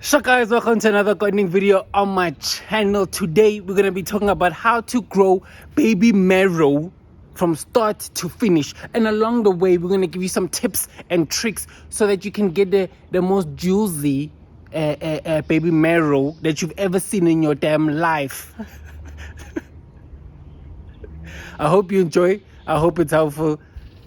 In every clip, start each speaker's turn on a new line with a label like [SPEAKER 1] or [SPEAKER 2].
[SPEAKER 1] So guys, welcome to another gardening video on my channel. Today we're going to be talking about how to grow baby marrow from start to finish, and along the way we're going to give you some tips and tricks so that you can get the most juicy baby marrow that you've ever seen in your damn life. I hope you enjoy. I hope it's helpful.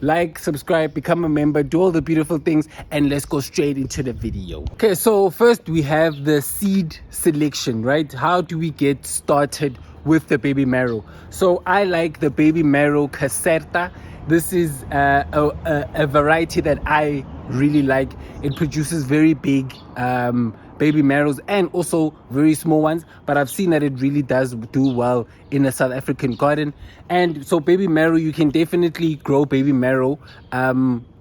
[SPEAKER 1] Like, subscribe, become a member, do all the beautiful things, and let's go straight into the video. Okay, so first we have the seed selection, right? How do we get started with the baby marrow? So I like the baby marrow caserta. This is a variety that I really like. It produces very big baby marrows and also very small ones, but I've seen that it really does do well in a South African garden. And so baby marrow, you can definitely grow baby marrow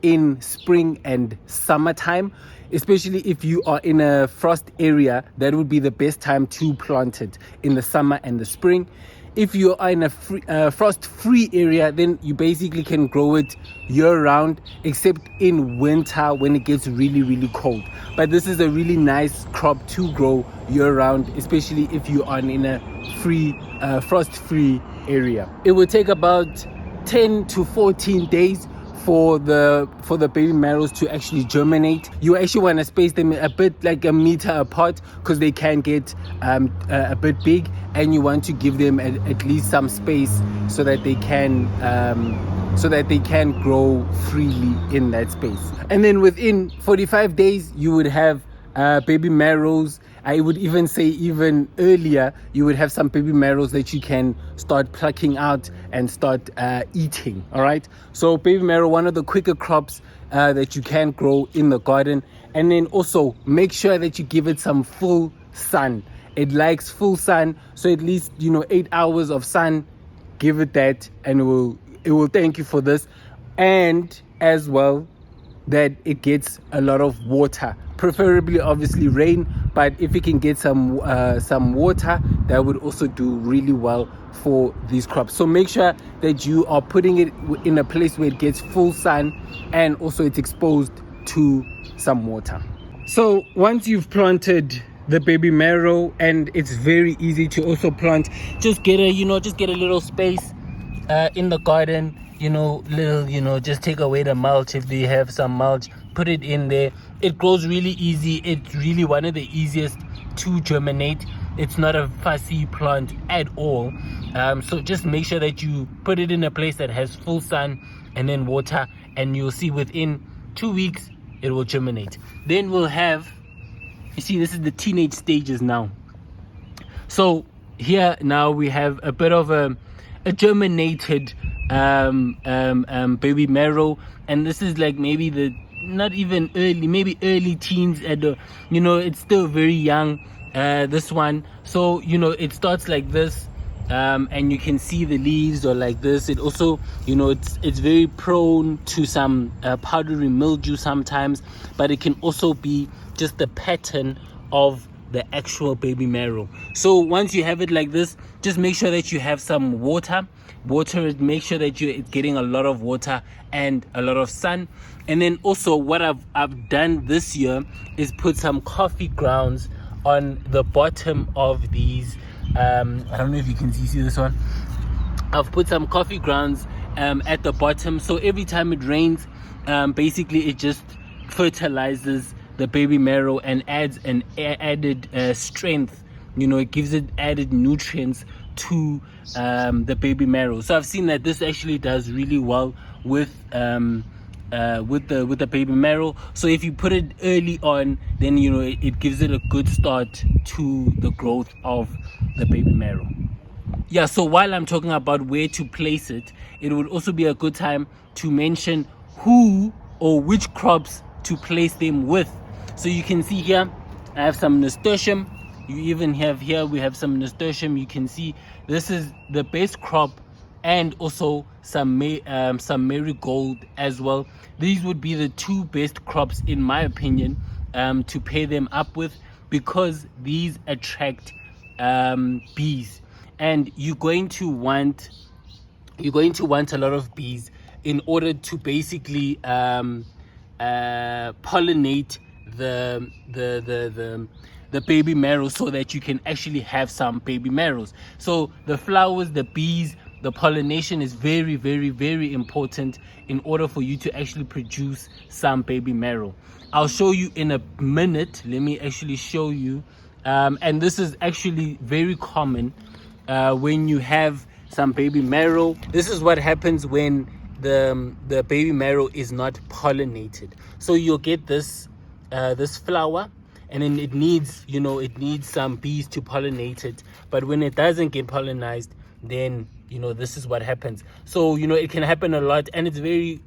[SPEAKER 1] in spring and summertime, especially if you are in a frost area. That would be the best time to plant it, in the summer and the spring. If you are in a frost-free area, then you basically can grow it year-round, except in winter when it gets really, really cold. But this is a really nice crop to grow year-round, especially if you are in a frost-free area. It will take about 10 to 14 days for the baby marrows to actually germinate. You actually want to space them a bit like a meter apart because they can get a bit big, and you want to give them at least some space so that they can grow freely in that space. And then within 45 days you would have baby marrows. I would even say even earlier, you would have some baby marrows that you can start plucking out and start eating. All right, so baby marrow, one of the quicker crops that you can grow in the garden. And then also make sure that you give it some full sun. It likes full sun, so at least 8 hours of sun. Give it that, and it will thank you for this. And as well, that it gets a lot of water, preferably obviously rain, but if it can get some water, that would also do really well for these crops. So make sure that you are putting it in a place where it gets full sun and also it's exposed to some water. So once you've planted the baby marrow, and it's very easy to also plant, just get a little space in the garden, just take away the mulch. If they have some mulch, put it in there. It grows really easy. It's really one of the easiest to germinate. It's not a fussy plant at all. So just make sure that you put it in a place that has full sun and then water, and you'll see within 2 weeks it will germinate. Then we'll have, you see, this is the teenage stages now. So here now we have a bit of a germinated baby marrow, and this is like maybe not even early, maybe early teens at the, it's still very young, this one. So it starts like this, and you can see the leaves are like this. It also, it's very prone to some powdery mildew sometimes, but it can also be just the pattern of the actual baby marrow. So once you have it like this, just make sure that you have some water. Make sure that it's getting a lot of water and a lot of sun. And then also what I've done this year is put some coffee grounds on the bottom of these. I don't know if you can see this one. I've put some coffee grounds at the bottom, so every time it rains, basically it just fertilizes the baby marrow and adds an added strength. It gives it added nutrients to the baby marrow. So I've seen that this actually does really well with the baby marrow. So if you put it early on, then it gives it a good start to the growth of the baby marrow. Yeah, so while I'm talking about where to place it, it would also be a good time to mention who or which crops to place them with. So you can see here I have some nasturtium. You even have here, we have some nasturtium. You can see this is the best crop, and also some marigold as well. These would be the two best crops in my opinion to pair them up with, because these attract bees, and you're going to want a lot of bees in order to basically pollinate the baby marrows so that you can actually have some baby marrows. So the flowers, the bees, the pollination is very, very, very important in order for you to actually produce some baby marrow. I'll show you in a minute. Let me actually show you. And this is actually very common when you have some baby marrow. This is what happens when the baby marrow is not pollinated. So you'll get this this flower, and then it needs, you know, it needs some bees to pollinate it. But when it doesn't get pollinized, then, you know, this is what happens. So, you know, it can happen a lot, and it's very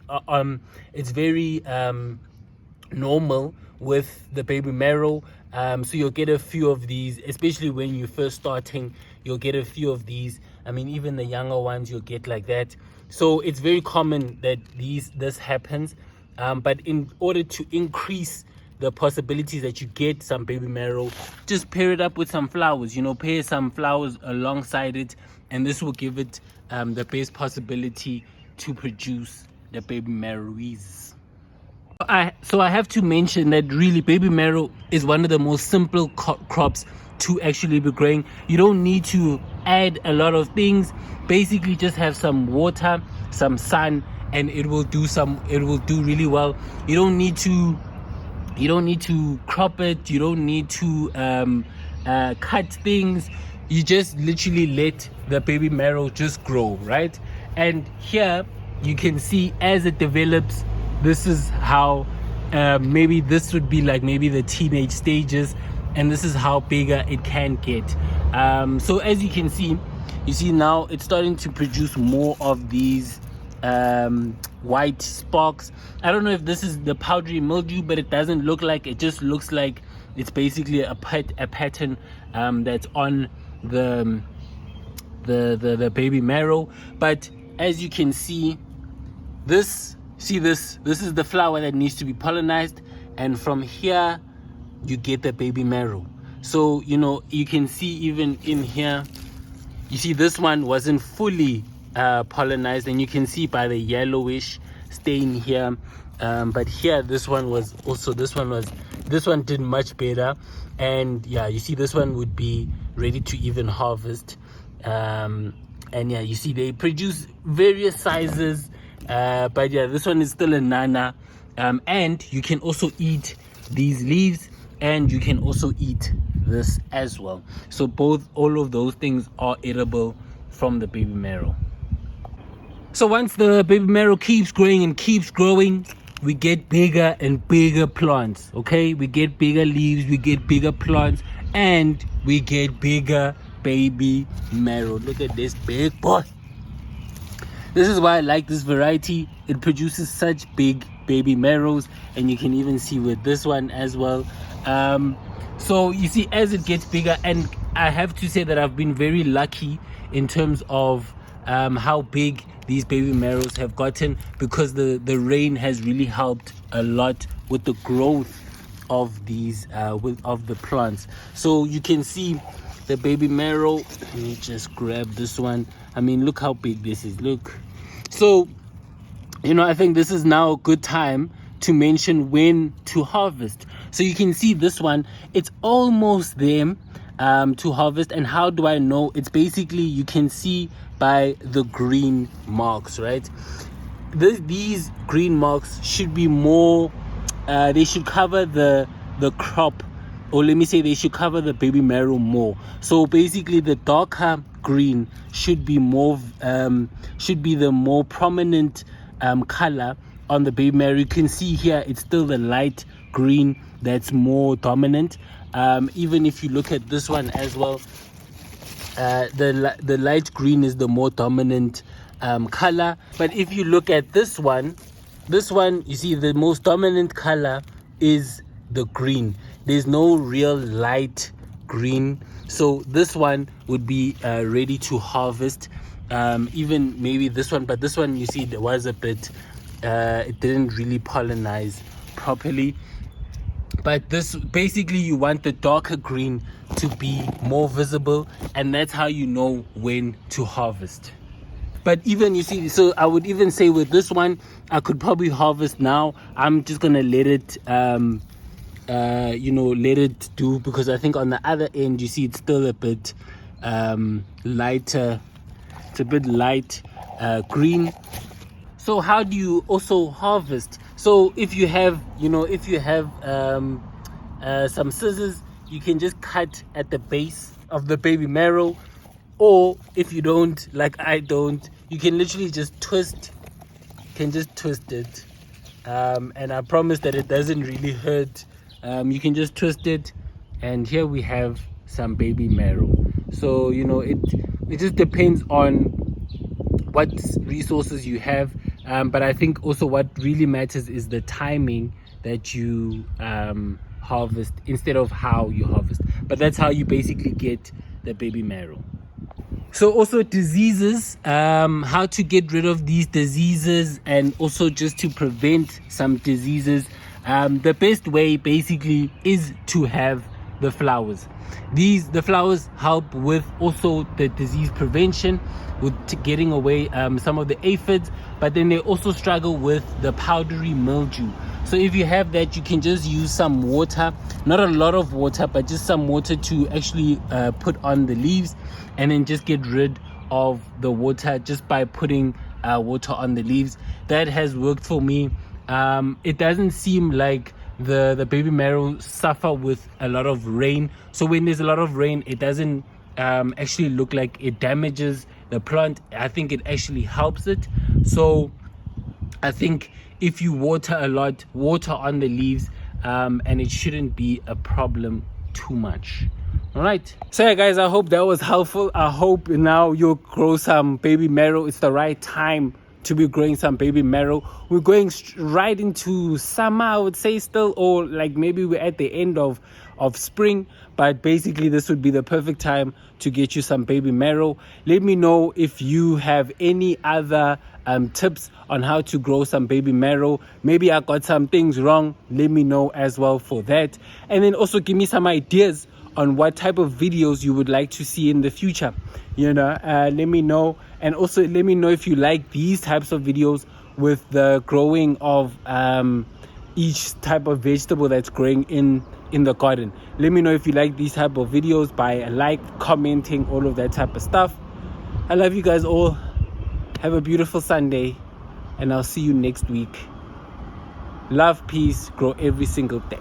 [SPEAKER 1] normal with the baby marrow. So you'll get a few of these, especially when you're first starting. You'll get a few of these. I mean, even the younger ones you'll get like that. So it's very common that this happens. But in order to increase the possibilities that you get some baby marrow, just pair it up with some flowers. You know, pair some flowers alongside it, and this will give it the best possibility to produce the baby marrows. So I have to mention that really baby marrow is one of the most simple crops to actually be growing. You don't need to add a lot of things. Basically just have some water, some sun, and it will do really well. You don't need to crop it. You don't need to cut things. You just literally let the baby marrow just grow, right? And here you can see as it develops, this is how maybe this would be like maybe the teenage stages, and this is how bigger it can get. So as you can see, now it's starting to produce more of these white sparks. I don't know if this is the powdery mildew, but it doesn't look like it. Just looks like it's basically a pattern that's on the baby marrow. But as you can see, this is the flower that needs to be pollinized, and from here you get the baby marrow. So, you know, you can see even in here, you see this one wasn't fully pollinized, and you can see by the yellowish stain here. But here this one did much better, and yeah, you see this one would be ready to even harvest. And yeah, you see they produce various sizes, but yeah, this one is still a nana. And you can also eat these leaves, and you can also eat this as well. So all of those things are edible from the baby marrow. So once the baby marrow keeps growing and keeps growing, we get bigger and bigger plants. Okay, we get bigger leaves, we get bigger plants, and we get bigger baby marrow. Look at this big boy. This is why I like this variety. It produces such big baby marrows, and you can even see with this one as well. So you see, as it gets bigger, and I have to say that I've been very lucky in terms of how big these baby marrows have gotten, because the rain has really helped a lot with the growth of these of the plants. So you can see the baby marrow. Let me just grab this one. I mean, look how big this is. Look. So, you know, I think this is now a good time to mention when to harvest. So you can see this one, it's almost there to harvest. And how do I know? It's basically, you can see by the green marks, right? These green marks should be more, they should cover the crop, or let me say they should cover the baby marrow more. So basically the darker green should be more should be the more prominent color on the baby marrow. You can see here it's still the light green that's more dominant. Even if you look at this one as well, the light green is the more dominant color. But if you look at this one, you see the most dominant color is the green. There's no real light green, so this one would be ready to harvest. Even maybe this one, but this one, you see, there was a bit it didn't really pollinize properly. But this, basically you want the darker green to be more visible, and that's how you know when to harvest. But even, you see, so I would even say with this one, I could probably harvest now. I'm just gonna let it let it do, because I think on the other end you see it's still a bit lighter. It's a bit light green. So how do you also harvest? So if you have some scissors, you can just cut at the base of the baby marrow, or if you don't, like I don't, you can literally just twist. It, and I promise that it doesn't really hurt. You can just twist it, and here we have some baby marrow. So it just depends on what resources you have, but I think also what really matters is the timing that you harvest instead of how you harvest. But that's how you basically get the baby marrow. So also diseases, how to get rid of these diseases, and also just to prevent some diseases. The best way basically is to have the flowers. The flowers help with also the disease prevention, with getting away some of the aphids, but then they also struggle with the powdery mildew. So if you have that, you can just use some water, not a lot of water, but just some water to actually put on the leaves, and then just get rid of the water just by putting water on the leaves. That has worked for me. It doesn't seem like the baby marrow suffer with a lot of rain. So when there's a lot of rain, it doesn't actually look like it damages the plant. I think it actually helps it. So I think if you water a lot, water on the leaves, and it shouldn't be a problem too much. All right, so yeah guys, I hope that was helpful. I hope now you'll grow some baby marrow. It's the right time to be growing some baby marrow. We're going right into summer, I would say, still, or like maybe we're at the end of spring, but basically this would be the perfect time to get you some baby marrow. Let me know if you have any other tips on how to grow some baby marrow. Maybe I got some things wrong. Let me know as well for that, and then also give me some ideas on what type of videos you would like to see in the future. Let me know, and also let me know if you like these types of videos with the growing of each type of vegetable that's growing in the garden. Let me know if you like these type of videos by commenting, all of that type of stuff. I love you guys all. Have a beautiful Sunday, and I'll see you next week. Love, peace, grow every single day.